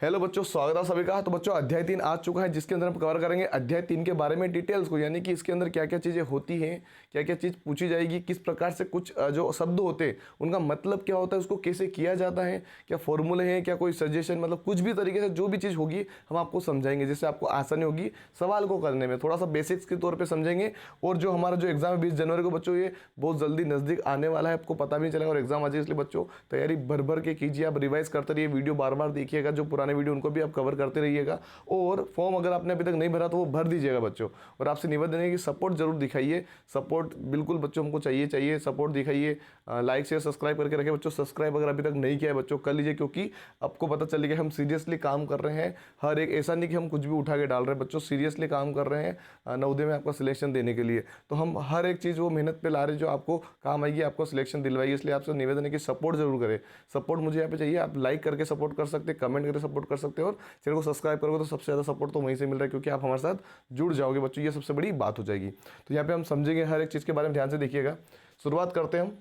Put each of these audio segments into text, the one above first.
Hello बच्चों, स्वागत है सभी का। तो बच्चों अध्याय 3 आ चुका है, जिसके अंदर हम कवर करेंगे अध्याय 3 के बारे में डिटेल्स को, यानी कि इसके अंदर क्या क्या चीज़ें होती हैं, क्या क्या चीज़ पूछी जाएगी, किस प्रकार से कुछ जो शब्द होते हैं उनका मतलब क्या होता है, उसको कैसे किया जाता है, क्या फॉर्मूले हैं, क्या कोई सजेशन, मतलब कुछ भी तरीके से जो भी चीज़ होगी हम आपको समझाएंगे, जिससे आपको आसानी होगी सवाल को करने में। थोड़ा सा बेसिक्स के तौर पर समझेंगे। और जो हमारा जो एग्जाम है 20 जनवरी को बच्चों, ये बहुत जल्दी नज़दीक आने वाला है, आपको पता भी नहीं चलेगा और एग्जाम आ जाए। इसलिए बच्चों तैयारी भर भर के कीजिए, आप रिवाइज करते रहिए, वीडियो बार बार देखिएगा, जो पुराने वीडियो उनको भी आप कवर करते रहिएगा। और फॉर्म अगर आपने अभी तक नहीं भरा तो वो भर दीजिएगा बच्चों। और आपसे निवेदन है कि सपोर्ट जरूर दिखाइए, सपोर्ट बिल्कुल बच्चों हमको चाहिए सपोर्ट दिखाइए। लाइक शेयर सब्सक्राइब करके रखें बच्चों। सब्सक्राइब अगर अभी तक नहीं किया है बच्चों कर लीजिए, क्योंकि आपको पता चलेगा हम सीरियसली काम कर रहे हैं। हर एक ऐसा नहीं कि हम कुछ भी उठा के डाल रहे हैं बच्चों, सीरियसली काम कर रहे हैं नवोदय में आपका सिलेक्शन देने के लिए। तो हम हर एक चीज़ वो मेहनत पे ला रहे हैं जो आपको काम आएगी, आपको सिलेक्शन दिलवाएगी। इसलिए आपसे निवेदन है कि सपोर्ट जरूर करें। सपोर्ट मुझे यहाँ पे चाहिए। आप लाइक करके सपोर्ट कर सकते हैं, कमेंट करके सपोर्ट कर सकते हैं, और चैनल को सब्सक्राइब करोगे तो सबसे ज़्यादा सपोर्ट तो वहीं से मिल रहा है, क्योंकि आप हमारे साथ जुड़ जाओगे बच्चों, ये सबसे बड़ी बात हो जाएगी। तो यहाँ पे हम समझेंगे हर एक चीज़ के बारे में, ध्यान से देखिएगा। शुरुआत करते हैं हम,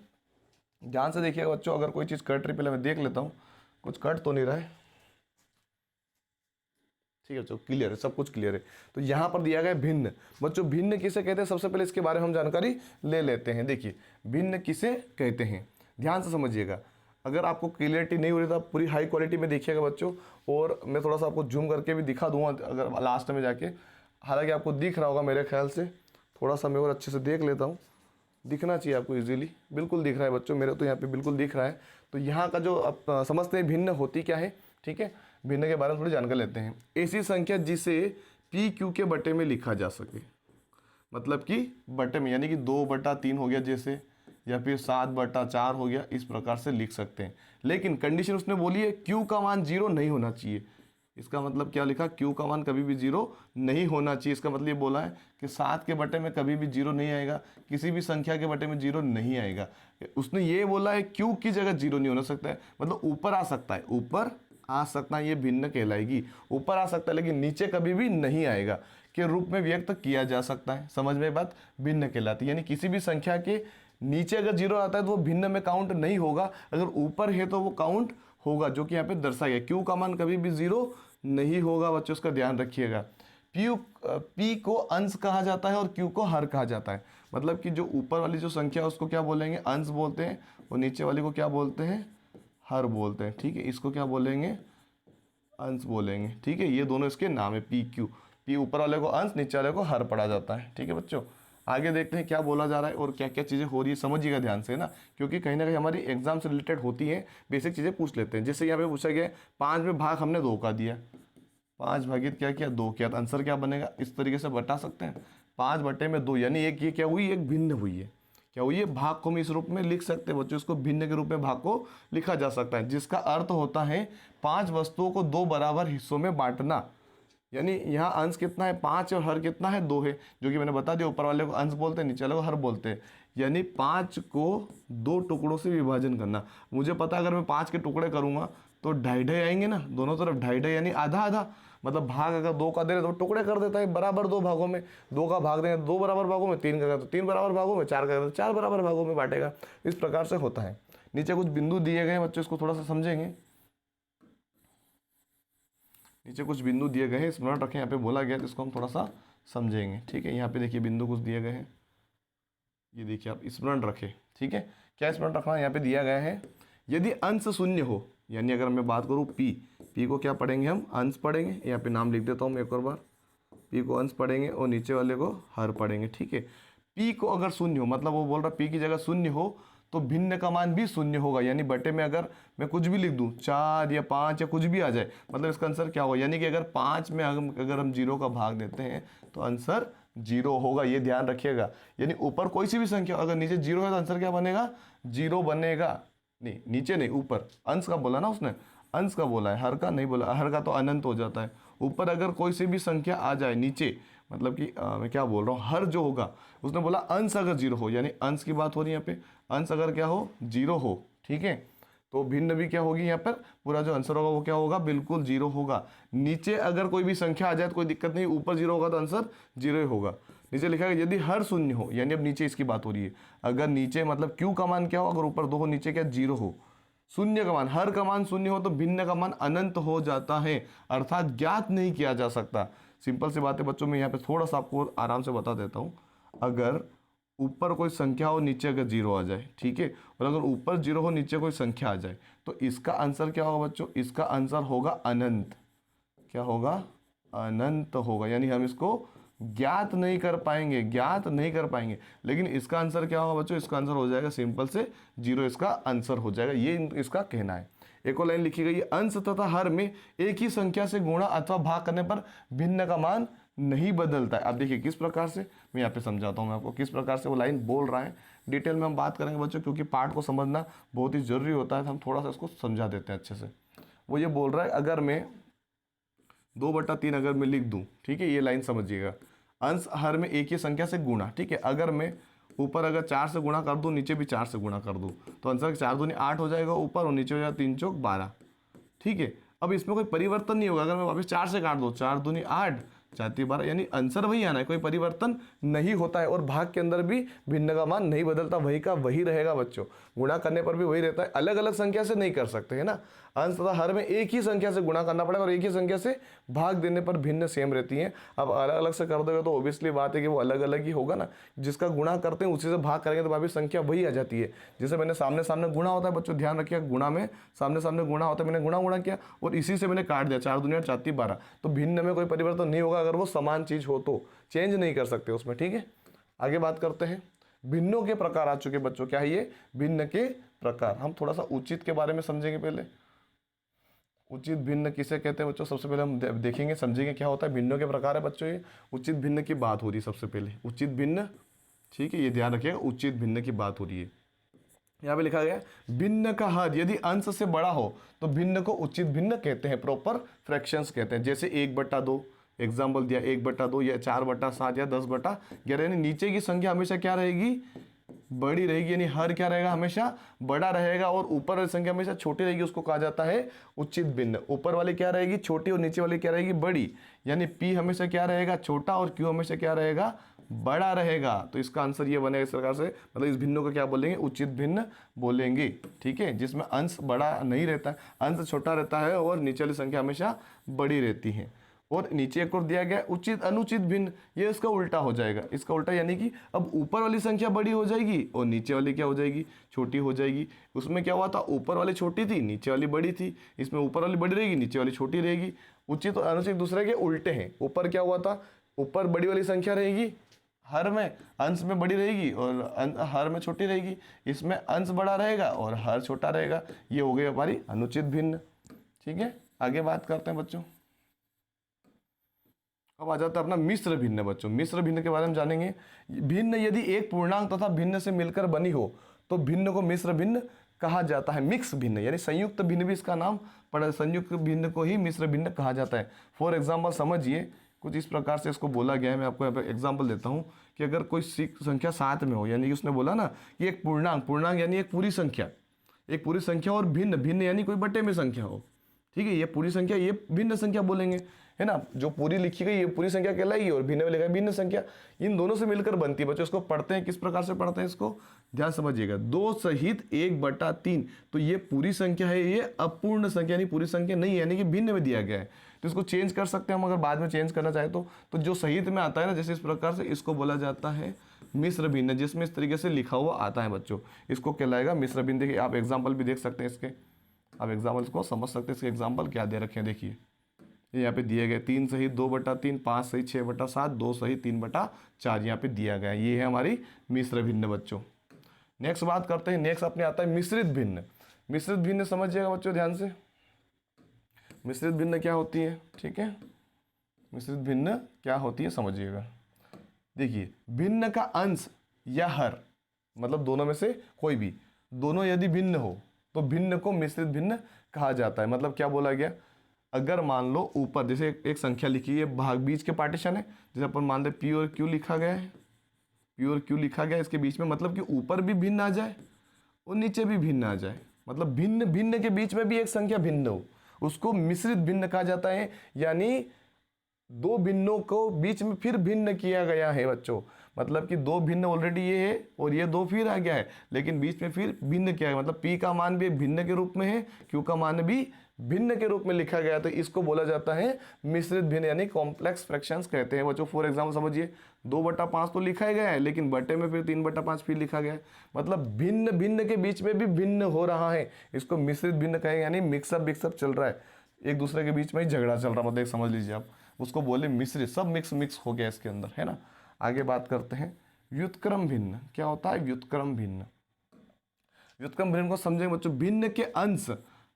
ध्यान से देखिएगा बच्चों। अगर कोई चीज़ कट रही, पहले मैं देख लेता हूँ कुछ कट तो नहीं रहा है। ठीक है बच्चों, क्लियर है, सब कुछ क्लियर है। तो यहाँ पर दिया गया भिन्न। बच्चों भिन्न किसे कहते हैं, सबसे पहले इसके बारे में हम जानकारी ले लेते हैं। देखिए भिन्न किसे कहते हैं, ध्यान से समझिएगा। अगर आपको क्लियरिटी नहीं हो रही तो आप पूरी हाई क्वालिटी में देखिएगा बच्चों, और मैं थोड़ा सा आपको जूम करके भी दिखा दूंगा अगर लास्ट में जाके। हालांकि आपको दिख रहा होगा मेरे ख्याल से, थोड़ा सा मैं और अच्छे से देख लेता हूँ। दिखना चाहिए आपको इजीली, बिल्कुल दिख रहा है बच्चों, मेरे तो यहाँ पे बिल्कुल दिख रहा है। तो यहाँ का जो आप समझते हैं भिन्न होती क्या है, ठीक है। भिन्न के बारे में थोड़ी जानकारी लेते हैं। ऐसी संख्या जिसे पी क्यू के बटे में लिखा जा सके, मतलब कि बटे में, यानी कि 2/3 हो गया जैसे, या फिर 7/4 हो गया, इस प्रकार से लिख सकते हैं। लेकिन कंडीशन उसने बोली है क्यू का मान 0 नहीं होना चाहिए। इसका मतलब क्या लिखा, क्यू का मान कभी भी 0 नहीं होना चाहिए। इसका मतलब ये बोला है कि 7 के बटे में कभी भी 0 नहीं आएगा, किसी भी संख्या के बटे में 0 नहीं आएगा। उसने ये बोला है क्यू की जगह 0 नहीं होना सकता है, मतलब ऊपर आ सकता है, ऊपर आ सकता है, ये भिन्न कहलाएगी। ऊपर आ सकता है लेकिन नीचे कभी भी नहीं आएगा के रूप में व्यक्त किया जा सकता है। समझ में बात, भिन्न कहलाती है। यानी किसी भी संख्या के नीचे अगर 0 आता है तो वो भिन्न में काउंट नहीं होगा, अगर ऊपर है तो वो काउंट होगा, जो कि यहाँ पे दर्शाया गया। क्यू का मान कभी भी 0 नहीं होगा बच्चों, उसका ध्यान रखिएगा। पी को अंश कहा जाता है और क्यू को हर कहा जाता है। मतलब कि जो ऊपर वाली जो संख्या है उसको क्या बोलेंगे, अंश बोलते हैं, और नीचे वाली को क्या बोलते हैं, हर बोलते हैं। ठीक है, इसको क्या बोलेंगे, अंश बोलेंगे। ठीक है, ये दोनों इसके नाम है, पी क्यू। पी ऊपर वाले को अंश, नीचे वाले को हर पढ़ा जाता है। ठीक है बच्चों, आगे देखते हैं क्या बोला जा रहा है और क्या क्या चीज़ें हो रही है, समझिएगा ध्यान से ना, क्योंकि कहीं ना कहीं हमारी एग्जाम से रिलेटेड होती हैं, बेसिक चीज़ें पूछ लेते हैं। जैसे यहाँ पे पूछा गया 5 में भाग हमने 2 का दिया, 5 भागित क्या किया, 2 किया, तो आंसर क्या बनेगा, इस तरीके से बता सकते हैं। 5/2, यानी एक ये क्या हुई, एक भिन्न हुई है। क्या हुई है, भाग को हम इस रूप में लिख सकते हैं बच्चों, इसको भिन्न के रूप में भाग को लिखा जा सकता है, जिसका अर्थ होता है 5 वस्तुओं को 2 बराबर हिस्सों में बांटना। यानी यहाँ अंश कितना है, 5 और हर कितना है, 2 है, जो कि मैंने बता दिया। ऊपर वाले को अंश बोलते हैं, नीचे वाले को हर बोलते हैं। यानी 5 को 2 टुकड़ों से विभाजन करना। मुझे पता अगर मैं 5 के टुकड़े करूंगा तो 2.5 आएंगे ना, दोनों तरफ 2.5, यानी आधा आधा। मतलब भाग अगर 2 का दे रहे तो टुकड़े कर देता है बराबर 2 भागों में। 2 का भाग देंगे 2 बराबर भागों में, 3 का तो 3 बराबर भागों में, 4 का तो 4 बराबर भागों में बांटेगा। इस प्रकार से होता है। नीचे कुछ बिंदु दिए गए बच्चों, इसको थोड़ा सा समझेंगे। नीचे कुछ बिंदु दिए गए हैं, स्मरण रखें, यहाँ पे बोला गया तो इसको हम थोड़ा सा समझेंगे। ठीक है, यहाँ पे देखिए बिंदु कुछ दिए गए हैं, ये देखिए आप स्मरण रखें। ठीक है, क्या स्मरण रखना है, यहाँ पे दिया गया है यदि अंश शून्य हो, यानी अगर मैं बात करूँ पी को क्या पढ़ेंगे हम, अंश पढ़ेंगे। यहाँ पे नाम लिख देता हूँ मैं एक और बार, पी को अंश पढ़ेंगे और नीचे वाले को हर पढ़ेंगे। ठीक है, पी को अगर शून्य हो, मतलब वो बोल रहा पी की जगह शून्य हो तो भिन्न का मान भी शून्य होगा। यानी बटे में अगर मैं कुछ भी लिख दूं, 4 या 5 या कुछ भी आ जाए, मतलब इसका आंसर क्या होगा, यानी कि अगर 5 में अगर हम 0 का भाग देते हैं तो आंसर 0 होगा, ये ध्यान रखिएगा। यानी ऊपर कोई सी भी संख्या अगर नीचे 0 है तो आंसर क्या बनेगा, 0 बनेगा। नहीं, नीचे नहीं, ऊपर। अंश का बोला ना उसने, अंश का बोला है, हर का नहीं बोला। हर का तो अनंत हो जाता है। ऊपर अगर कोई सी भी संख्या आ जाए, नीचे मतलब कि मैं क्या बोल रहा हूँ, हर जो होगा, उसने बोला अंश अगर 0 हो, यानी अंश की बात हो रही है यहाँ पे, अंश अगर क्या हो, 0 हो। ठीक है, तो भिन्न भी क्या होगी, यहाँ पर पूरा जो आंसर होगा वो क्या होगा, बिल्कुल 0 होगा। नीचे अगर कोई भी संख्या आ जाए तो कोई दिक्कत नहीं, ऊपर 0 होगा तो आंसर 0 ही होगा। नीचे लिखा है यदि हर शून्य हो, यानी अब नीचे इसकी बात हो रही है। अगर नीचे मतलब क्यू का मान क्या हो, अगर ऊपर 2 हो, नीचे क्या 0 हो, शून्य का मान, हर का मान शून्य हो तो भिन्न का मान अनंत हो जाता है, अर्थात ज्ञात नहीं किया जा सकता। सिंपल सी बात है बच्चों, मैं यहाँ पे थोड़ा सा आपको आराम से बता देता हूँ। अगर ऊपर कोई संख्या हो, नीचे अगर जीरो आ जाए, ठीक है, और अगर ऊपर जीरो हो नीचे कोई संख्या आ जाए, तो इसका आंसर क्या होगा बच्चों? इसका आंसर होगा अनंत। क्या होगा? अनंत होगा, यानी हम इसको ज्ञात नहीं कर पाएंगे, ज्ञात नहीं कर पाएंगे। लेकिन इसका आंसर क्या होगा बच्चों? इसका आंसर हो जाएगा सिंपल से जीरो, इसका आंसर हो जाएगा, ये इसका कहना है। एक और लाइन लिखी गई है, अंश तथा हर में एक ही संख्या से गुणा अथवा भाग करने पर भिन्न का मान नहीं बदलता है। अब देखिए किस प्रकार से, मैं यहाँ पे समझाता हूँ मैं आपको किस प्रकार से वो लाइन बोल रहा है। डिटेल में हम बात करेंगे बच्चों, क्योंकि पार्ट को समझना बहुत ही जरूरी होता है, तो हम थोड़ा सा इसको समझा देते हैं अच्छे से। वो ये बोल रहा है, अगर मैं 2/3 अगर मैं लिख दूं, ठीक है, ये लाइन समझिएगा, अंश हर में एक ही संख्या से गुणा, ठीक है, अगर मैं ऊपर अगर 4 से गुणा कर दूं, नीचे भी 4 से गुणा कर दूं, तो आंसर 4 दूनी 8 हो जाएगा ऊपर, और नीचे हो जाएगा 3 चौक 12, ठीक है। अब इसमें कोई परिवर्तन नहीं होगा, अगर मैं वापस 4 से काट दूं, 4 दूनी 8 4 12, यानी आंसर वही आना है, कोई परिवर्तन नहीं होता है। और भाग के अंदर भी भिन्न का मान नहीं बदलता, वही का वही रहेगा बच्चों, गुणा करने पर भी वही रहता है, अलग अलग संख्या से नहीं कर सकते, है ना। अंश तथा हर में एक ही संख्या से गुणा करना पड़ेगा और एक ही संख्या से भाग देने पर भिन्न सेम रहती हैं। अब अलग अलग से कर दोगे तो ऑब्वियसली बात है कि वो अलग अलग ही होगा ना, जिसका गुणा करते हैं उसी से भाग करेंगे तो वापिस संख्या वही आ जाती है। जैसे मैंने सामने सामने गुणा होता है बच्चों, ध्यान रखिए, गुणा में सामने सामने गुणा होता है, मैंने गुणा किया और इसी से मैंने काट दिया, 4 दूनी 4 12, तो भिन्न में कोई परिवर्तन नहीं होगा अगर वो समान चीज हो तो, चेंज नहीं कर सकते उसमें, ठीक है। आगे बात करते हैं, भिन्नों के प्रकार आ चुके बच्चों, क्या है ये? भिन्न के प्रकार। हम थोड़ा सा उचित के बारे में समझेंगे पहले। उचित भिन्न किसे कहते हैं बच्चों? सबसे पहले हम देखेंगे, समझेंगे क्या होता है। भिन्नों के प्रकार है बच्चों, ये उचित भिन्न की बात हो रही है सबसे पहले, उचित भिन्न, ठीक है, ये ध्यान रखिएगा, उचित भिन्न की बात हो रही है। यहाँ पे लिखा गया भिन्न का हद यदि अंश से बड़ा हो तो भिन्न को उचित भिन्न कहते हैं, प्रॉपर फ्रैक्शंस कहते हैं। जैसे 1/2 एग्जाम्पल दिया, 1/2 या 4/7 या 10/11, यानी नीचे की संख्या हमेशा क्या रहेगी? बड़ी रहेगी, यानी हर क्या रहेगा? हमेशा बड़ा रहेगा, और ऊपर वाली संख्या हमेशा छोटी रहेगी, उसको कहा जाता है उचित भिन्न। ऊपर वाली क्या रहेगी? छोटी, और नीचे वाली क्या रहेगी? बड़ी, यानी पी हमेशा क्या रहेगा? छोटा, और क्यू हमेशा क्या रहेगा? बड़ा रहेगा। तो इसका आंसर ये बनेगा इस प्रकार से, मतलब इस भिन्नों को क्या बोलेंगे? उचित भिन्न बोलेंगे, ठीक है, जिसमें अंश बड़ा नहीं रहता है, अंश छोटा रहता है और नीचे वाली संख्या हमेशा बड़ी रहती है। और नीचे एक और दिया गया उचित अनुचित भिन्न, ये इसका उल्टा हो जाएगा, इसका उल्टा, यानी कि अब ऊपर वाली संख्या बड़ी हो जाएगी और नीचे वाली क्या हो जाएगी? छोटी हो जाएगी। उसमें क्या हुआ था? ऊपर वाली छोटी थी, नीचे वाली बड़ी थी, इसमें ऊपर वाली बड़ी रहेगी, नीचे वाली छोटी रहेगी। उचित और अनुचित दूसरे के उल्टे हैं। ऊपर क्या हुआ था? ऊपर बड़ी वाली संख्या रहेगी, हर में अंश में बड़ी रहेगी और हर में छोटी रहेगी, इसमें अंश बड़ा रहेगा और हर छोटा रहेगा। ये हो गई हमारी अनुचित भिन्न, ठीक है। आगे बात करते हैं बच्चों, अब आ जाता है अपना मिश्र भिन्न बच्चों। मिश्र भिन्न के बारे में जानेंगे। भिन्न यदि एक पूर्णांक तथा भिन्न से मिलकर बनी हो तो भिन्न को मिश्र भिन्न कहा जाता है। मिक्स भिन्न यानी संयुक्त भिन्न भी इसका नाम पड़ा, संयुक्त भिन्न को ही मिश्र भिन्न कहा जाता है। फॉर एग्जाम्पल समझिए, कुछ इस प्रकार से इसको बोला गया है, मैं आपको यहाँ पे एग्जाम्पल देता हूँ कि अगर कोई संख्या 7 में हो, यानी कि उसने बोला ना कि एक पूर्णांक यानी एक पूरी संख्या और भिन्न यानी कोई बटे में संख्या हो, ठीक है, ये पूरी संख्या, ये भिन्न संख्या बोलेंगे, है ना। जो पूरी लिखी गई ये पूरी संख्या कहलाएगी और भिन्न में लिखा है भिन्न संख्या। इन दोनों से मिलकर बनती है बच्चों। इसको पढ़ते हैं, किस प्रकार से पढ़ते हैं इसको, ध्यान समझिएगा। 2 सहित 1/3, तो ये पूरी संख्या है, ये अपूर्ण संख्या यानी पूरी संख्या नहीं है, यानी कि भिन्न में दिया गया है। तो इसको चेंज कर सकते हैं हम अगर बाद में चेंज करना चाहे तो जो सहित में आता है ना, जैसे इस प्रकार से, इसको बोला जाता है मिश्र भिन्न, जिसमें इस तरीके से लिखा हुआ आता है बच्चों, इसको कहलाएगा मिश्र भिन्न। देखिए आप एग्जाम्पल भी देख सकते हैं इसके, आप एग्जाम्पल को समझ सकते हैं। इसके एग्जाम्पल क्या दे रखे हैं, देखिए यहाँ पे दिए गए 3 सहित 2/3, 5 सहित 6/7, 2 सहित 3/4 यहाँ पे दिया गया है। ये है हमारी मिश्र भिन्न बच्चों। नेक्स्ट बात करते हैं, नेक्स्ट अपने आता है मिश्रित भिन्न। मिश्रित भिन्न समझिएगा बच्चों ध्यान से, मिश्रित भिन्न क्या होती है, ठीक है, मिश्रित भिन्न क्या होती है समझिएगा। देखिए भिन्न का अंश या हर, मतलब दोनों में से कोई भी, दोनों यदि भिन्न हो तो भिन्न को मिश्रित भिन्न कहा जाता है। मतलब क्या बोला गया, अगर मान लो ऊपर जैसे एक संख्या लिखी है, भाग बीच के पार्टीशन है, जैसे अपन मान ले पी और क्यू लिखा गया है, पी और क्यू लिखा गया है इसके बीच में, मतलब कि ऊपर भी भिन्न आ जाए और नीचे भी भिन्न आ जाए, मतलब भिन्न भिन्न के बीच में भी एक संख्या भिन्न हो, उसको मिश्रित भिन्न कहा जाता है। यानी दो भिन्नों को बीच में फिर भिन्न किया गया है बच्चों, मतलब कि दो भिन्न ऑलरेडी ये है और ये दो फिर आ गया है, लेकिन बीच में फिर भिन्न क्या है, मतलब p का मान भी भिन्न के रूप में है, q का मान भी भिन्न के रूप में लिखा गया, तो इसको बोला जाता है मिश्रित भिन्न यानी कॉम्प्लेक्स फ्रैक्शंस कहते हैं बच्चों। फॉर एग्जाम्पल समझिए 2/5 तो लिखा ही गया है, लेकिन बटे में फिर 3/5 फिर लिखा गया है, मतलब भिन्न भिन्न के बीच में भी भिन्न हो रहा है, इसको मिश्रित भिन्न कहेंगे, यानी मिक्सअप चल रहा है, एक दूसरे के बीच में ही झगड़ा चल रहा, मतलब समझ लीजिए आप, उसको बोले मिश्रित, सब मिक्स हो गया इसके अंदर, है ना। आगे बात करते हैं व्युत्क्रम भिन्न। क्या होता है व्युत्क्रम भिन्न? व्युत्क्रम भिन्न को समझेंगे बच्चों, भिन्न के अंश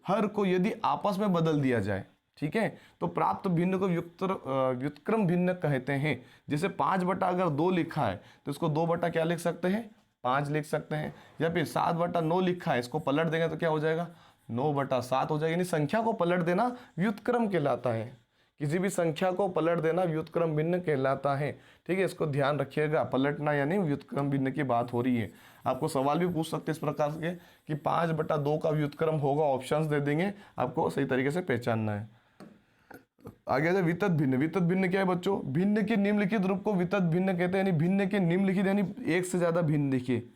हर को यदि आपस में बदल दिया जाए, ठीक है, तो प्राप्त भिन्न को व्युत्क्रम भिन्न कहते हैं। जैसे 5/2 लिखा है तो इसको 2 बटा क्या लिख सकते हैं, 5 लिख सकते हैं, या फिर 7/9 लिखा है, इसको पलट देंगे तो क्या हो जाएगा, 9/7 हो जाएगा। यानी संख्या को पलट देना व्युत्क्रम कहलाता है, किसी भी संख्या को पलट देना व्युत्क्रम भिन्न कहलाता है, ठीक है, इसको ध्यान रखिएगा, पलटना यानी व्युत्क्रम भिन्न की बात हो रही है। आपको सवाल भी पूछ सकते हैं इस प्रकार के कि 5/2 का व्युत्क्रम होगा, ऑप्शंस दे देंगे, आपको सही तरीके से पहचानना है। आगे जाए वितत भिन्न। वितत भिन्न क्या है बच्चों, भिन्न के निम्नलिखित रूप को वितत भिन्न कहते हैं, यानी भिन्न के निम्नलिखित यानी एक से ज्यादा भिन्न, देखिए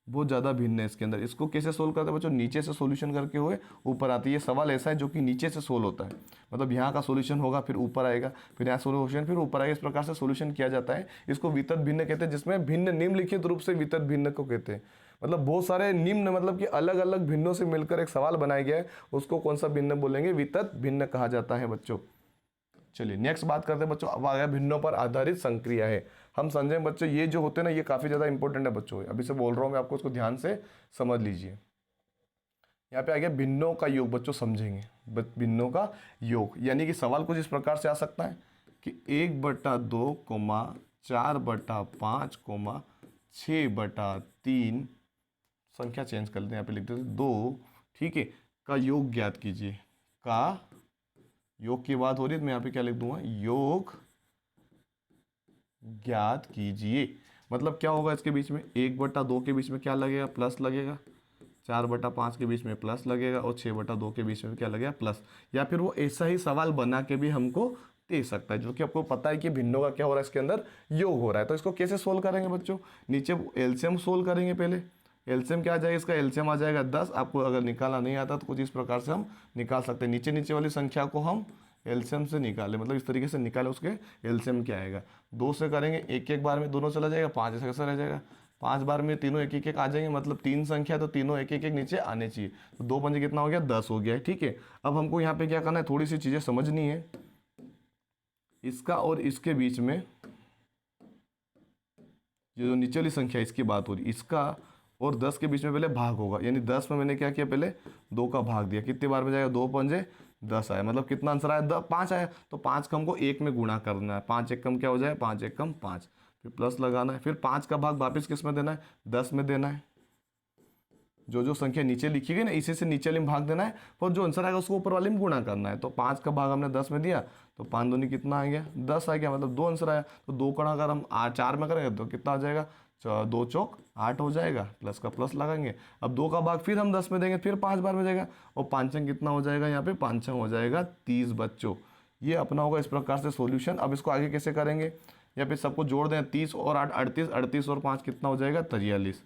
बहुत ज्यादा भिन्न है इसके अंदर। इसको कैसे सोल्व करते हैं बच्चों, नीचे से सॉल्यूशन करके हुए ऊपर आती है। ये सवाल ऐसा है जो कि नीचे से सोल्व होता है, मतलब यहाँ का सॉल्यूशन होगा फिर ऊपर आएगा, फिर यहाँ सॉल्यूशन फिर ऊपर आएगा, इस प्रकार से सॉल्यूशन किया जाता है। इसको वितत भिन्न कहते हैं, जिसमें भिन्न निम्नलिखित रूप से वितत भिन्न को कहते हैं, मतलब बहुत सारे निम्न मतलब कि अलग अलग भिन्नों से मिलकर एक सवाल बनाया गया है, उसको कौन सा भिन्न बोलेंगे, वितत भिन्न कहा जाता है बच्चों। चलिए नेक्स्ट बात करते हैं बच्चों, अब आ गया भिन्नों पर आधारित संक्रिया है। हम समझें बच्चों ये जो होते हैं ना ये काफी ज्यादा इंपॉर्टेंट है बच्चों, अभी से बोल रहा हूँ मैं आपको, उसको ध्यान से समझ लीजिए। यहाँ पे आ गया भिन्नों का योग बच्चों, समझेंगे भिन्नों का योग, यानी कि सवाल कुछ इस प्रकार से आ सकता है कि 1/2, 4/5, 6/3, संख्या चेंज कर लेते हैं, यहाँ पे लिख देते 2, ठीक है, का योग ज्ञात कीजिए। का योग की बात हो रही है तो मैं यहाँ पे क्या लिख दूंगा, योग ज्ञात कीजिए। मतलब क्या होगा इसके बीच में, 1/2 के बीच में क्या लगेगा, प्लस लगेगा, 4/5 के बीच में प्लस लगेगा, और 6/2 के बीच में क्या लगेगा, प्लस। या फिर वो ऐसा ही सवाल बना के भी हमको दे सकता है, जो कि आपको पता है कि भिन्नों का क्या हो रहा है, इसके अंदर योग हो रहा है। तो इसको कैसे सोल्व करेंगे बच्चों, नीचे एलसीएम सोल्व करेंगे। पहले एलसीएम क्या आ जाएगा, इसका एलसीएम आ जाएगा 10। आपको अगर निकालना नहीं आता तो कुछ इस प्रकार से हम निकाल सकते हैं, नीचे वाली संख्या को हम एलसीएम से निकालें, मतलब इस तरीके से निकाले, उसके एलसीएम क्या आएगा, 2 से करेंगे, एक बार में दोनों चला जाएगा, 5 ऐसा रह जाएगा, 5 बार में तीनों एक आ जाएंगे, मतलब 3 संख्या तो तीनों एक नीचे आने चाहिए, तो 2 पंजे कितना हो गया, 10 हो गया है, ठीक है। अब हमको यहाँ पे क्या करना है, थोड़ी सी चीजें समझनी है, इसका और इसके बीच में जो नीचे वाली संख्या इसकी बात हो रही, इसका और 10 के बीच में पहले भाग होगा, यानी 10 में मैंने क्या किया, पहले 2 का भाग दिया, कितने बार में जाएगा, 2 पंजे 10 आया, मतलब कितना आंसर आया, 5 आया। तो 5 का हमको 1 में गुणा करना है, 5 एकम क्या हो जाए, 5 एकम 5, फिर प्लस लगाना है, फिर 5 का भाग वापस किस में देना है, 10 में देना है। जो संख्या नीचे लिखी गई ना, इसी से नीचे वाले में भाग देना है, और जो आंसर आएगा उसको ऊपर वाले में गुणा करना है। तो 5 का भाग हमने 10 में दिया, तो 5 दूनी कितना आ गया, 10 आ गया, मतलब 2 आंसर आया। तो 2 का अगर हम 4 में करेंगे तो कितना आ जाएगा, 2 चौक 8 हो जाएगा, प्लस का प्लस लगाएंगे। अब 2 का भाग फिर हम 10 में देंगे, फिर 5 बार में जाएगा, और 5 कितना हो जाएगा, यहाँ पे 5 हो जाएगा 30 बच्चों। ये अपना होगा इस प्रकार से सॉल्यूशन। अब इसको आगे कैसे करेंगे, या फिर सबको जोड़ दें, 30 और 8 38, 38 और 5 कितना हो जाएगा, 43,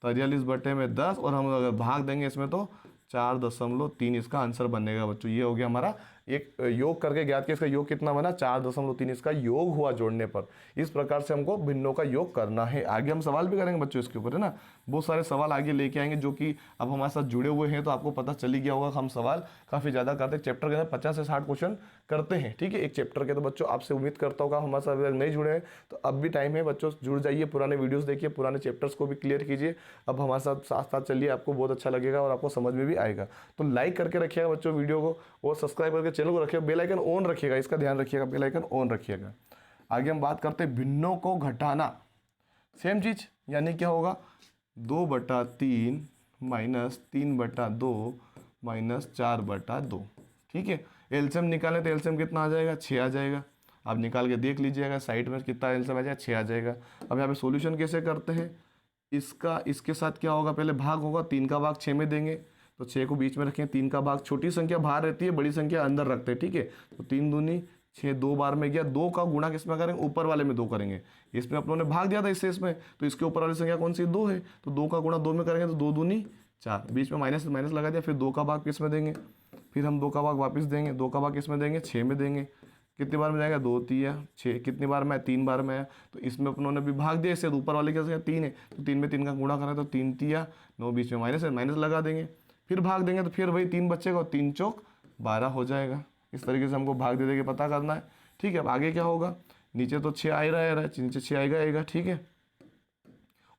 43 बटे में 10, और हम अगर भाग देंगे इसमें तो 4.3 इसका आंसर बनेगा बच्चों। ये हो गया हमारा एक योग करके ज्ञात किया, इसका योग कितना बना, 4.3 इसका योग हुआ जोड़ने पर। इस प्रकार से हमको भिन्नों का योग करना है। आगे हम सवाल भी करेंगे बच्चों इसके ऊपर, है ना, बहुत सारे सवाल आगे लेके आएंगे जो कि अब हमारे साथ जुड़े हुए हैं, तो आपको पता चल ही गया होगा। हम सवाल काफी ज्यादा करते हैं, चैप्टर के अंदर 50 से 60 क्वेश्चन करते हैं, ठीक है, एक चैप्टर के। तो बच्चों आपसे उम्मीद करता होगा हमारे साथ अगर नहीं जुड़े हैं तो अब भी टाइम है बच्चों, जुड़ जाइए, पुराने वीडियोस देखिए, पुराने चैप्टर्स को भी क्लियर कीजिए। अब हमारे साथ साथ चलिए, आपको बहुत अच्छा लगेगा और आपको समझ में भी आएगा। तो लाइक करके रखिएगा बच्चों वीडियो को, और सब्सक्राइब करके चैनल को रखिएगा, बेल आइकन ऑन रखिएगा, इसका ध्यान रखिएगा, बेल आइकन ऑन रखिएगा। आगे हम बात करते हैं भिन्नों को घटाना। सेम चीज, यानी क्या होगा, 2/3 माइनस 3/2 माइनस 4/2, ठीक है। एलसीएम निकालें तो एलसीएम कितना आ जाएगा, 6 आ जाएगा। आप निकाल के देख लीजिएगा साइड में कितना एलसीएम आ जाएगा, 6 आ जाएगा। अब यहाँ पे सॉल्यूशन कैसे करते हैं, इसका इसके साथ क्या होगा, पहले भाग होगा, 3 का भाग 6 में देंगे, तो 6 को बीच में रखें, 3 का भाग, छोटी संख्या बाहर रहती है, बड़ी संख्या अंदर रखते हैं, ठीक है। तो 3 दूनी 6 2 बार में गया, 2 का गुणा किस में करेंगे, ऊपर वाले में 2 करेंगे। इसमें अपनों ने भाग दिया था इससे इसमें, तो इसके ऊपर वाली संख्या कौन सी 2 है, तो 2 का गुणा 2 में करेंगे तो 2 दूनी 4, बीच में माइनस माइनस लगा दिया, फिर 2 का भाग किस में देंगे, फिर हम 2 का भाग वापस देंगे, 2 का भाग किस में देंगे, 6 में देंगे। कितनी बार में जाएगा, 2 3 6, कितनी बार में 3 बार में आया, तो इसमें अपनों ने भी भाग दिया इससे, ऊपर वाले क्या 3 है, तो 3 में 3 का गुणा करें तो 3 3 9, बीच में माइनस है, माइनस लगा देंगे, फिर भाग देंगे तो फिर वही 3 बचेगा और 3 चौक 12 हो जाएगा। इस तरीके से हमको भाग दे दे के पता करना है। ठीक है, अब आगे क्या होगा, नीचे तो 6 आ रहा है, नीचे 6 आएगा। ठीक है,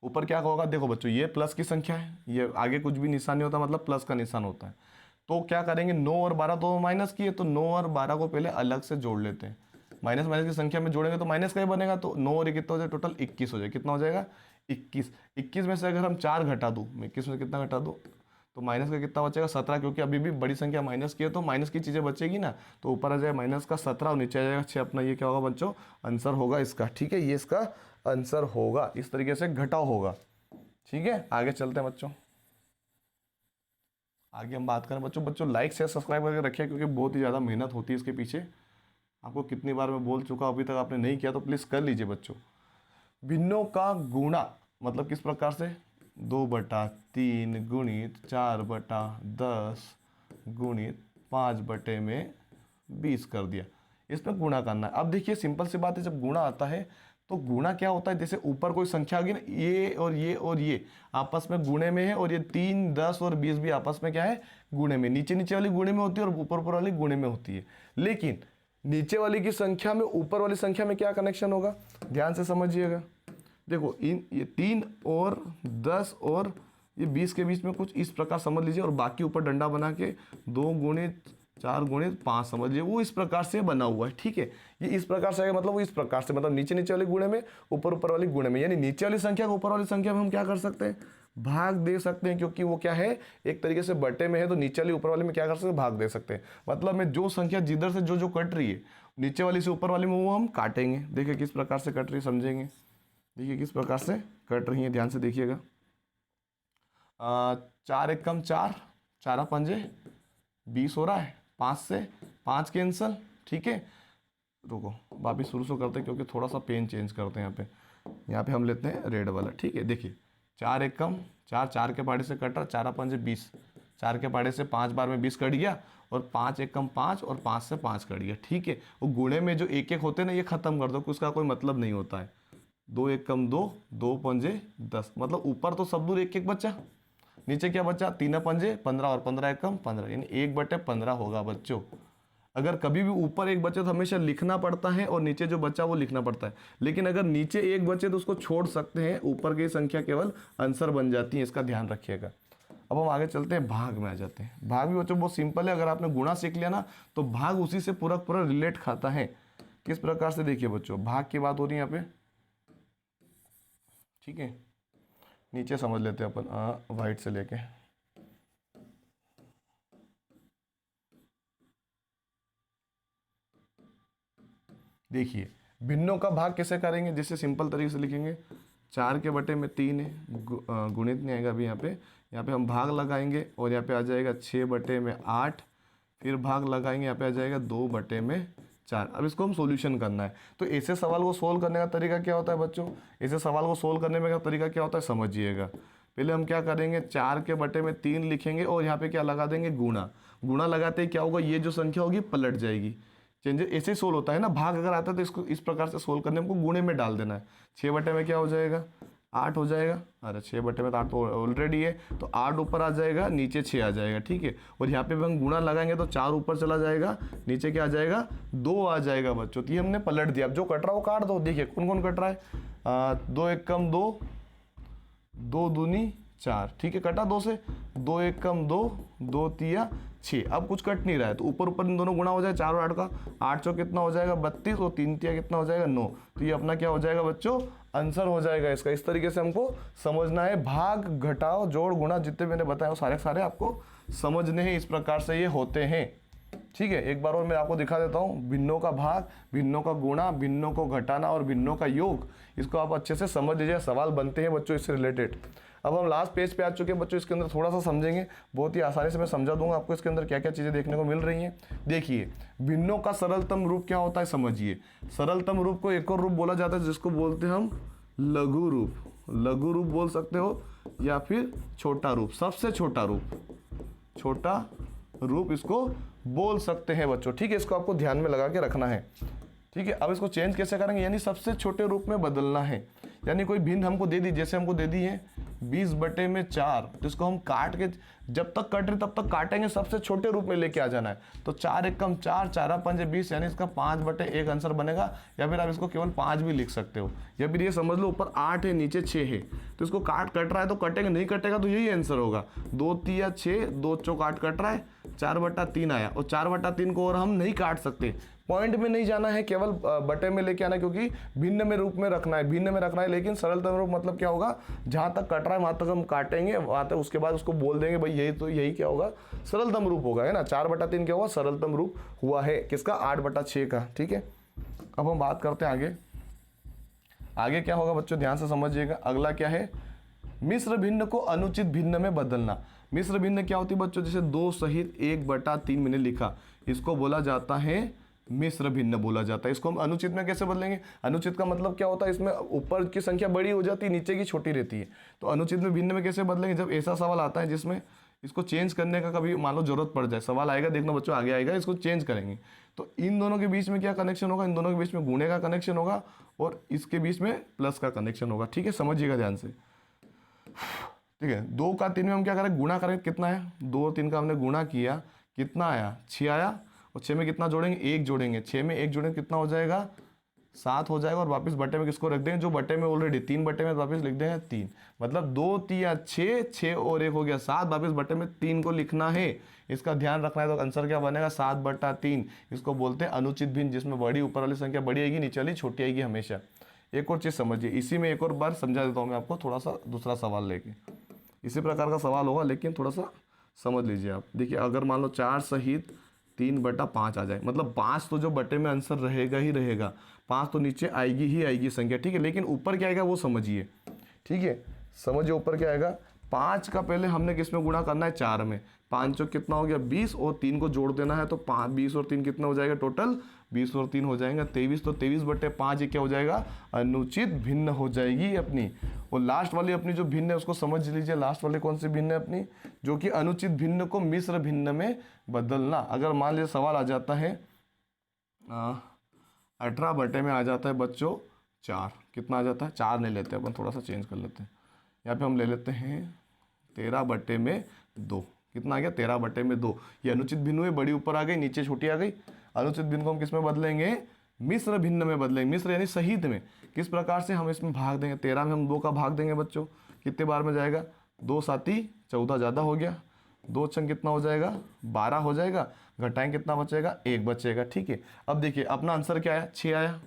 ऊपर क्या होगा, देखो बच्चों ये प्लस की संख्या है, ये आगे कुछ भी निशान नहीं होता, मतलब प्लस का निशान होता है। तो क्या करेंगे, 9 और 12 तो माइनस की है, तो 9 और 12 को पहले अलग से जोड़ लेते हैं। माइनस माइनस की संख्या में जोड़ेंगे तो माइनस का ही बनेगा, तो 9 और 1 कितना हो जाएगा, टोटल 21 हो जाएगा। कितना हो जाएगा, 21। 21 में से अगर हम 4 घटा दूँ, 21 में कितना घटा दूँ, तो माइनस का कितना बचेगा, 17, क्योंकि अभी भी बड़ी संख्या माइनस की है तो माइनस की चीज़ें बचेगी ना, तो ऊपर आ जाएगा माइनस का 17 और नीचे आ जाएगा 6। अपना ये क्या होगा बच्चों, आंसर होगा इसका। ठीक है, ये इसका आंसर होगा, इस तरीके से घटाव होगा। ठीक है, आगे चलते हैं बच्चों। आगे हम बात करें बच्चों लाइक शेयर सब्सक्राइब करके रखिए, क्योंकि बहुत ही ज़्यादा मेहनत होती है इसके पीछे। आपको कितनी बार मैं बोल चुका, अभी तक आपने नहीं किया तो प्लीज़ कर लीजिए बच्चों। भिन्नों का गुणा मतलब किस प्रकार से, 2/3 गुणित 4/10 गुणित 5/20 कर दिया, इसमें गुणा करना है। अब देखिए सिंपल सी बात है, जब गुणा आता है तो गुणा क्या होता है, जैसे ऊपर कोई संख्या आ गई ना, ये और ये आपस में गुणे में है, और ये 3 10 और 20 भी आपस में क्या है, गुणे में। नीचे नीचे वाली गुणे में होती है और ऊपर ऊपर वाली गुणे में होती है, लेकिन नीचे वाली की संख्या में ऊपर वाली संख्या में क्या कनेक्शन होगा, ध्यान से समझिएगा। देखो ये 3 और 10 और ये 20 के बीच में कुछ इस प्रकार समझ लीजिए, और बाकी ऊपर डंडा बना के 2 गुणित 4 गुणित 5 समझ लीजिए, वो इस प्रकार से बना हुआ है। ठीक है, ये इस प्रकार से आएगा, मतलब वो इस प्रकार से, मतलब नीचे नीचे वाले गुणे में ऊपर ऊपर वाली गुणे में, यानी नीचे वाली संख्या को ऊपर वाली संख्या में हम क्या कर सकते हैं, भाग दे सकते हैं, क्योंकि वो क्या है, एक तरीके से बटे में है, तो नीचे वाली ऊपर वाले में क्या कर सकते हैं, भाग दे सकते हैं। मतलब में जो संख्या जिधर से जो कट रही है, नीचे वाली से ऊपर वाली में वो हम काटेंगे। देखिए किस प्रकार से कट रही है, समझेंगे। देखिए किस प्रकार से कट रही है, ध्यान से देखिएगा। 4 एकम 4, 4 पंजे 20 हो रहा है, 5 से 5 कैंसल। ठीक है, रुको वापिस शुरू से करते हैं, क्योंकि थोड़ा सा पेन चेंज करते हैं। यहाँ पे हम लेते हैं रेड वाला। ठीक है, देखिए 4 एकम 4, 4 के पाड़े से कटा, 4 पंजे 20, 4 के पाड़े से 5 बार में 20 कट गया, और 5 एकम 5 और 5 से 5 कट गया। ठीक है, वो गुणे में जो एक एक होते हैं ना, ये खत्म कर दो, उसका कोई मतलब नहीं होता है। 2 एकम 2, 2 पंजे 10, मतलब ऊपर तो सब दूर एक एक बच्चा, नीचे क्या बचा, 3 पंजे 15 और 15 एकम 15, यानी 1/15 होगा बच्चों। अगर कभी भी ऊपर एक बचे तो हमेशा लिखना पड़ता है, और नीचे जो बचा वो लिखना पड़ता है, लेकिन अगर नीचे एक बचे तो उसको छोड़ सकते हैं, ऊपर की संख्या केवल आंसर बन जाती है, इसका ध्यान रखिएगा। अब हम आगे चलते हैं, भाग में आ जाते हैं। भाग भी बच्चों बहुत सिंपल है, अगर आपने गुणा सीख लिया ना तो भाग उसी से पूरा पूरा रिलेट खाता है। किस प्रकार से, देखिए बच्चों भाग की बात हो रही है यहाँ पे। ठीक है, नीचे समझ लेते हैं अपन, वाइट से लेके। देखिए भिन्नों का भाग कैसे करेंगे, जैसे सिंपल तरीके से लिखेंगे, 4 के बटे में 3 है, गुणित नहीं आएगा अभी यहाँ पे हम भाग लगाएंगे, और यहाँ पे आ जाएगा 6 बटे में 8, फिर भाग लगाएंगे, यहाँ पे आ जाएगा 2 बटे में 4। अब इसको हम सॉल्यूशन करना है, तो ऐसे सवाल को सोल्व करने का तरीका क्या होता है बच्चों, ऐसे सवाल को सोल्व करने में का तरीका क्या होता है समझिएगा। पहले हम क्या करेंगे, 4 के बटे में 3 लिखेंगे, और यहाँ पे क्या लगा देंगे, गुणा। गुणा लगाते ही क्या होगा, ये जो संख्या होगी पलट जाएगी। चेंजेस ऐसे ही सोल्व होता है ना, भाग अगर आता है तो इसको इस प्रकार से सोल्व करने हमको गुणे में डाल देना है। 6 बटे में क्या हो जाएगा, 8 हो जाएगा। अरे 6 बटे में तो 8 तो ऑलरेडी है, तो 8 ऊपर आ जाएगा, नीचे 6 आ जाएगा। ठीक है, और यहाँ पे भी हम गुणा लगाएंगे तो 4 ऊपर चला जाएगा, नीचे क्या आ जाएगा, 2 आ जाएगा बच्चों। तो ये हमने पलट दिया। अब जो कट रहा है वो काट दो। देखिए कौन कौन कट रहा है, 2 एकम 2, 2 दूनी 4। ठीक है, कटा 2 से, 2 एकम 2, 2 तिया 6। अब कुछ कट नहीं रहा है, तो ऊपर ऊपर इन दोनों गुणा हो जाए, 4 और 8 का, 8 चौ कितना हो जाएगा 32, और 3 तिया कितना हो जाएगा 9। तो ये अपना क्या हो जाएगा बच्चों, आंसर हो जाएगा इसका। इस तरीके से हमको समझना है, भाग घटाव जोड़ गुणा जितने मैंने बताया वो सारे सारे आपको समझने हैं, इस प्रकार से ये होते हैं। ठीक है, एक बार और मैं आपको दिखा देता हूँ, भिन्नों का भाग, भिन्नों का गुणा, भिन्नों को घटाना और भिन्नों का योग, इसको आप अच्छे से समझ लीजिए, सवाल बनते हैं बच्चों इससे रिलेटेड। अब हम लास्ट पेज पे आ चुके हैं बच्चों, इसके अंदर थोड़ा सा समझेंगे, बहुत ही आसानी से मैं समझा दूंगा आपको इसके अंदर क्या क्या चीज़ें देखने को मिल रही हैं। देखिए भिन्नों का सरलतम रूप क्या होता है समझिए। सरलतम रूप को एक और रूप बोला जाता है जिसको बोलते हैं हम लघु रूप। लघु रूप बोल सकते हो या फिर छोटा रूप, सबसे छोटा रूप, छोटा रूप इसको बोल सकते हैं बच्चों। ठीक है, इसको आपको ध्यान में लगा के रखना है। ठीक है, अब इसको चेंज कैसे करेंगे, यानी सबसे छोटे रूप में बदलना है। यानी कोई भिन्न हमको दे दी, जैसे हमको दे दी है 20/4, तो इसको हम काट के जब तक कट रहे तब तक काटेंगे, सबसे छोटे रूप में लेके आ जाना है। तो 4 एकम 4, 4 पंजे 20, यानी इसका 5/1 आंसर बनेगा। या फिर आप इसको केवल 5 भी लिख सकते हो, या फिर ये समझ लो ऊपर 8 है नीचे 6 है, तो इसको कट रहा है तो कटेंगे, नहीं कटेगा तो यही आंसर होगा। 2 तिया 6, 2 चौक 8 कट रहा है, 4/3 आया, और 4/3 को और हम नहीं काट सकते। पॉइंट में नहीं जाना है, केवल बटे में लेके आना है, क्योंकि भिन्न में रूप में रखना है, भिन्न में रखना है। लेकिन सरलतम रूप मतलब क्या होगा, जहां तक कट रहा है वहां तक हम काटेंगे, वहां तक उसके बाद उसको बोल देंगे भाई यही, तो यही क्या होगा, सरलतम रूप होगा, है ना। 4/3 क्या हुआ, सरलतम रूप हुआ है किसका, 8/6 का। ठीक है, अब हम बात करते हैं आगे। आगे क्या होगा बच्चों, ध्यान से समझिएगा। अगला क्या है, मिश्र भिन्न को अनुचित भिन्न में बदलना। मिश्र भिन्न क्या होती है बच्चों, जैसे 2 सहित 1/3 मैंने लिखा, इसको बोला जाता है मिश्र भिन्न बोला जाता है। इसको हम अनुचित में कैसे बदलेंगे, अनुचित का मतलब क्या होता है, इसमें ऊपर की संख्या बड़ी हो जाती है, नीचे की छोटी रहती है। तो अनुचित में भिन्न में कैसे बदलेंगे, जब ऐसा सवाल आता है जिसमें इसको चेंज करने का कभी मान लो जरूरत पड़ जाए, सवाल आएगा, देखना बच्चों आगे आएगा, इसको चेंज करेंगे तो इन दोनों के बीच में क्या कनेक्शन होगा, इन दोनों के बीच में गुणे का कनेक्शन होगा और इसके बीच में प्लस का कनेक्शन होगा। ठीक है, समझिएगा ध्यान से। ठीक है, 2 का 3 में हम क्या करें, गुणा करें, कितना है, 2 और 3 का हमने गुणा किया, कितना आया, 6 आया, और 6 में कितना जोड़ेंगे, 1 जोड़ेंगे, 6 में 1 जोड़ेंगे कितना हो जाएगा, 7 हो जाएगा। और वापस बटे में किसको रख देंगे, जो बटे में ऑलरेडी 3 बटे में, वापस लिख देंगे 3, मतलब 2 तिया 6, 6 और 1 हो गया 7, वापस बटे में 3 को लिखना है, इसका ध्यान रखना है। तो आंसर क्या बनेगा, 7/3। इसको बोलते हैं अनुचित भिन्न, जिसमें बड़ी ऊपर वाली संख्या बड़ी आएगी, नीचे वाली छोटी आएगी हमेशा। एक और चीज़ समझिए, इसी में एक और बार समझा देता हूँ मैं आपको, थोड़ा सा दूसरा सवाल लेके। इसी प्रकार का सवाल होगा, लेकिन थोड़ा सा समझ लीजिए आप। देखिए, अगर मान लो 4 सहित 3/5 आ जाए, मतलब 5 तो जो बटे में आंसर रहेगा ही रहेगा, 5 तो नीचे आएगी ही आएगी संख्या। ठीक है, लेकिन ऊपर क्या आएगा वो समझिए। ठीक है, समझिए ऊपर क्या आएगा, 5 का पहले हमने किस में गुणा करना है, 4 में। 5 चौक कितना हो गया, 20, और 3 को जोड़ देना है, तो 20 और 3 कितना हो जाएगा, टोटल 20 और 3 हो जाएगा 23। तो 23/5 ये क्या हो जाएगा, अनुचित भिन्न हो जाएगी अपनी। और लास्ट वाली अपनी जो भिन्न है उसको समझ लीजिए, लास्ट वाली कौन सी भिन्न है अपनी, जो कि अनुचित भिन्न को मिश्र भिन्न में बदलना। अगर मान लीजिए सवाल आ जाता है 18 बटे में आ जाता है बच्चों 4, कितना आ जाता है, 4 नहीं लेते अपन, थोड़ा सा चेंज कर लेते हैं, यहाँ पे हम ले लेते हैं 13 बटे में 2, कितना आ गया, 13 बटे में 2। ये अनुचित भिन्न हुए, बड़ी ऊपर आ गई, नीचे छोटी आ गई। अनुचित भिन्न को हम किस में बदलेंगे, मिश्र भिन्न में बदलेंगे। मिश्र यानी सहित में। किस प्रकार से, हम इसमें भाग देंगे, 13 में हम 2 का भाग देंगे बच्चों, कितने बार में जाएगा, 2 साती 14 ज़्यादा हो गया, 2 छंग कितना हो जाएगा, 12 हो जाएगा, घटाएं कितना बचेगा, 1 बचेगा। ठीक है, अब देखिए अपना आंसर क्या आया, 6 आया,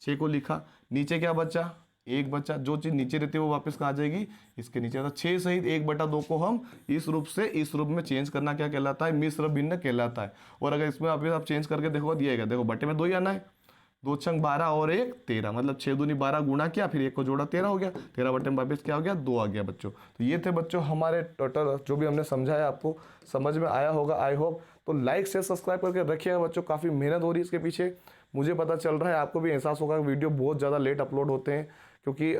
6 को लिखा, नीचे क्या बचा, 1 बचा। जो चीज़ नीचे रहती है वो वापस कहाँ आ जाएगी, इसके नीचे आता। 6 सहित 1/2 को हम इस रूप से इस रूप में चेंज करना क्या कहलाता है, मिश्र भिन्न कहलाता है। और अगर इसमें आप चेंज करके देखो दिएगा, देखो बटे में 2 ही आना है, 2 छंग 12 और 1 13, मतलब 6 दूनी 12 गुणा किया, फिर 1 को जोड़ा 13 हो गया, 13 बटे में वापस क्या हो गया, 2 आ गया बच्चों। तो ये थे बच्चों हमारे टोटल जो भी हमने समझाया, आपको समझ में आया होगा आई होप। तो लाइक शेयर सब्सक्राइब करके रखिएगा बच्चों, काफ़ी मेहनत हो रही है इसके पीछे, मुझे पता चल रहा है, आपको भी एहसास होगा कि वीडियो बहुत ज़्यादा लेट अपलोड होते हैं, क्योंकि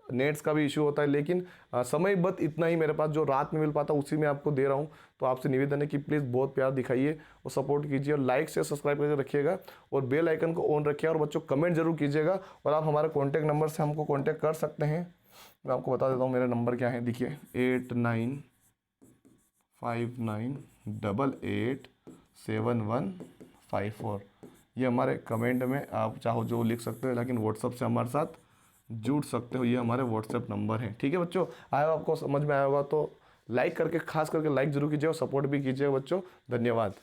नेट्स का भी इशू होता है। लेकिन समय बत इतना ही मेरे पास जो रात में मिल पाता उसी में आपको दे रहा हूँ। तो आपसे निवेदन है कि प्लीज़ बहुत प्यार दिखाइए और सपोर्ट कीजिए, और लाइक से सब्सक्राइब करके रखिएगा और बेल आइकन को ऑन रखिएगा। और बच्चों कमेंट जरूर कीजिएगा, और आप हमारे कॉन्टैक्ट नंबर से हमको कॉन्टैक्ट कर सकते हैं। मैं आपको बता देता हूँ मेरा नंबर क्या है, देखिए 8959887154। ये हमारे कमेंट में आप चाहो जो लिख सकते हो, लेकिन व्हाट्सअप से हमारे साथ जुड़ सकते हो, ये हमारे व्हाट्सएप नंबर है। ठीक है बच्चों, आया आपको समझ में आया होगा तो लाइक करके, खास करके लाइक जरूर कीजिए और सपोर्ट भी कीजिएगा बच्चों। धन्यवाद।